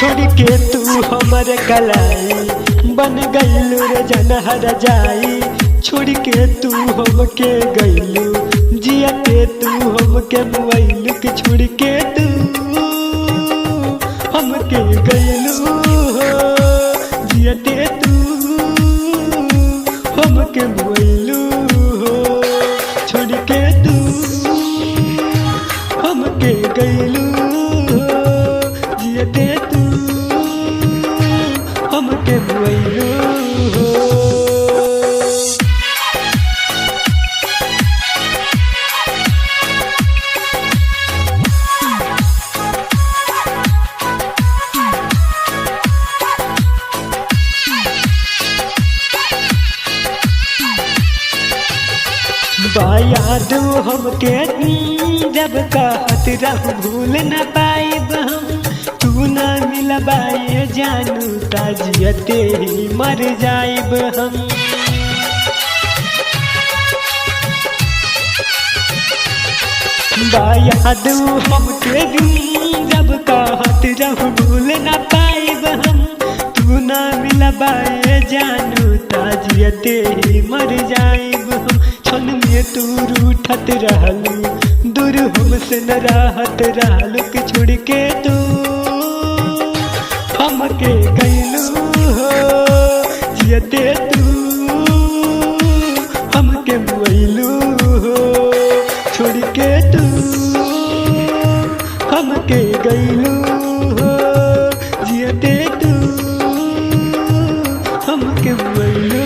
छोड़ के तू हमर कलाई बन गईलू रे जनहर जाई। छोड़ के तू हमके गईलू जिया के तू हमके मुआइलू के छोड़ के तू हमके गईलू जिया के तू हमके मुआइलू छोड़ के तू हमके गईलू जिया के तू हमके मुआइलू। याद हमके जब कहत रहू भूल न पाइब हम। तू न मिलबाए जानू ताजियते ही मर जाइब हम। याद हमके जब कहत रहू भूल न पाइब हम। तू न मिलबाए जानू ताजियते ही मर जाइब हम। क्षण में तू रूठत रहलू दूर हमसे न रहत रहलू के छोड़ के तू हमके गईलू जियते तू हमके मुआइलू छोड़ के तू हमके गईलू जियते तू हमके मुआइलू।